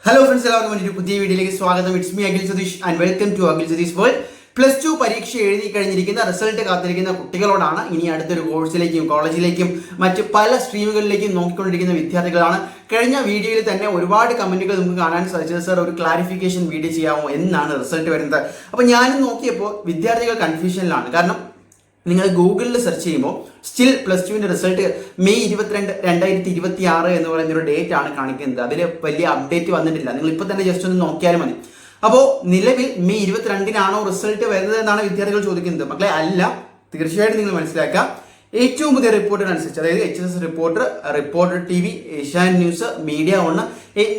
Hello friends, എല്ലാവർക്കും വേണ്ടി പുതിയ വീഡിയോയിലേക്ക് സ്വാഗതം. It's me Akhil Satish and welcome to Akhil Satish world. +2 പരീക്ഷ എഴുതി കഴിഞ്ഞിരിക്കുന്ന റിസൾട്ട് കാത്തിരിക്കുന്ന കുട്ടികളോടാണ്. ഇനി അടുത്തൊരു കോഴ്സിലേക്കും കോളേജിലേക്കും മറ്റ് പല സ്ട്രീമുകളിലേക്കും നോക്കിക്കൊണ്ടിരിക്കുന്ന വിദ്യാർത്ഥികളാണ്. കഴിഞ്ഞ വീഡിയോയിൽ തന്നെ ഒരുപാട് കമന്റുകൾ നമുക്ക് കാണാൻ സാധിച്ചത്, സർ ഒരു ക്ലാരിഫിക്കേഷൻ വീഡിയോ ചെയ്യാമോ എന്നാണ് റിസൾട്ട് വരുന്നത്. അപ്പോൾ ഞാനും നോക്കിയപ്പോൾ വിദ്യാർത്ഥികൾ കൺഫ്യൂഷനിലാണ്. കാരണം നിങ്ങൾ ഗൂഗിളിൽ സെർച്ച് ചെയ്യുമ്പോൾ സ്റ്റിൽ +2വിൻ്റെ റിസൾട്ട് മെയ് 22, 2026 എന്ന് പറയുന്ന ഒരു ഡേറ്റ് ആണ് കാണിക്കുന്നത്. അതിൽ വലിയ അപ്ഡേറ്റ് വന്നിട്ടില്ല. നിങ്ങൾ ഇപ്പോൾ തന്നെ ജസ്റ്റ് ഒന്ന് നോക്കിയാലും മതി. അപ്പോൾ നിലവിൽ മെയ് 22-നാണോ റിസൾട്ട് വരുന്നത് എന്നാണ് വിദ്യാർത്ഥികൾ ചോദിക്കുന്നത്. മക്കളെ, അല്ല. തീർച്ചയായിട്ടും നിങ്ങൾ മനസ്സിലാക്കുക, ഏറ്റവും പുതിയ റിപ്പോർട്ടിനനുസരിച്ച്, അതായത് HSS reporter TV, Asianet news, media 1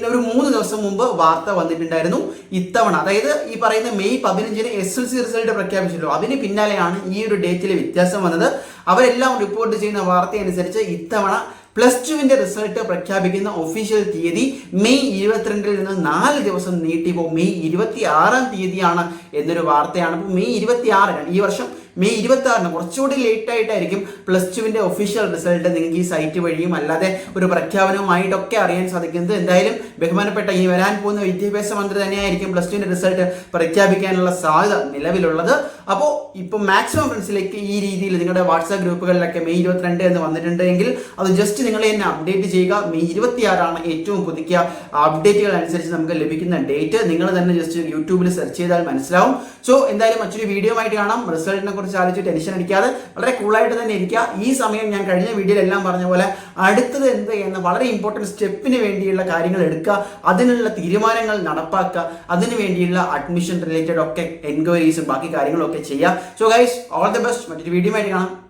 ഒരു 3 ദിവസം മുമ്പ് വാർത്ത വന്നിട്ടുണ്ടായിരുന്നു. ഇത്തവണ, അതായത് ഈ പറയുന്ന മെയ് 15-ന് SLC റിസൾട്ട് പ്രഖ്യാപിച്ചല്ലോ, അതിന് പിന്നാലെയാണ് ഈ ഒരു ഡേറ്റിലെ വ്യത്യാസം വന്നത്. അവരെല്ലാം റിപ്പോർട്ട് ചെയ്യുന്ന വാർത്തയനുസരിച്ച് ഇത്തവണ +2വിൻ്റെ റിസൾട്ട് പ്രഖ്യാപിക്കുന്ന ഒഫീഷ്യൽ തീയതി മെയ് 22-ൽ നിന്ന് 4 ദിവസം നീട്ടിപ്പോൾ മെയ് 26-ാം തീയതിയാണ് എന്നൊരു വാർത്തയാണ്. അപ്പോൾ മെയ് 26-നാണ് ഈ വർഷം. മെയ് 26-ന് കുറച്ചുകൂടി ലേറ്റ് ആയിട്ടായിരിക്കും +2വിൻ്റെ ഒഫീഷ്യൽ റിസൾട്ട് നിങ്ങൾക്ക് ഈ സൈറ്റ് വഴിയും അല്ലാതെ ഒരു പ്രഖ്യാപനവുമായിട്ടൊക്കെ അറിയാൻ സാധിക്കുന്നത്. എന്തായാലും ബഹുമാനപ്പെട്ട ഈ വരാൻ പോകുന്ന വിദ്യാഭ്യാസ മന്ത്രി തന്നെയായിരിക്കും +2വിൻ്റെ റിസൾട്ട് പ്രഖ്യാപിക്കാനുള്ള സാധ്യത നിലവിലുള്ളത്. അപ്പോൾ ഇപ്പോൾ മാക്സിമം ഫ്രണ്ട്സിലേക്ക് ഈ രീതിയിൽ നിങ്ങളുടെ വാട്സാപ്പ് ഗ്രൂപ്പുകളിലൊക്കെ മെയ് 22 എന്ന് വന്നിട്ടുണ്ടെങ്കിൽ അത് ജസ്റ്റ് നിങ്ങൾ തന്നെ അപ്ഡേറ്റ് ചെയ്യുക. മെയ് 26-ആണ് ഏറ്റവും പുതുക്കിയ അപ്ഡേറ്റുകൾ അനുസരിച്ച് നമുക്ക് ലഭിക്കുന്ന ഡേറ്റ്. നിങ്ങൾ തന്നെ ജസ്റ്റ് യൂട്യൂബിൽ സെർച്ച് ചെയ്താൽ മനസ്സിലാവും. സോ എന്തായാലും മറ്റൊരു വീഡിയോ ആയിട്ട് കാണാം. റിസൾട്ടിനെ കുറിച്ച് ആലോചിച്ച് ടെൻഷൻ അടിക്കാതെ വളരെ കൂളായിട്ട് തന്നെ ഇരിക്കുക. ഈ സമയം ഞാൻ കഴിഞ്ഞ വീഡിയോയിൽ എല്ലാം പറഞ്ഞ പോലെ അടുത്തത് എന്ത് എന്ന വളരെ ഇമ്പോർട്ടൻറ്റ് സ്റ്റെപ്പിന് വേണ്ടിയുള്ള കാര്യങ്ങൾ എടുക്കുക, അതിനുള്ള തീരുമാനങ്ങൾ നടപ്പാക്കുക, അതിനു വേണ്ടിയുള്ള അഡ്മിഷൻ റിലേറ്റഡ് ഒക്കെ എൻക്വയറീസും ബാക്കി കാര്യങ്ങളും ഒക്കെ ചെയ്യുക. So guys, all the best. മറ്റൊരു വീഡിയോ ആയിട്ട് കാണാം.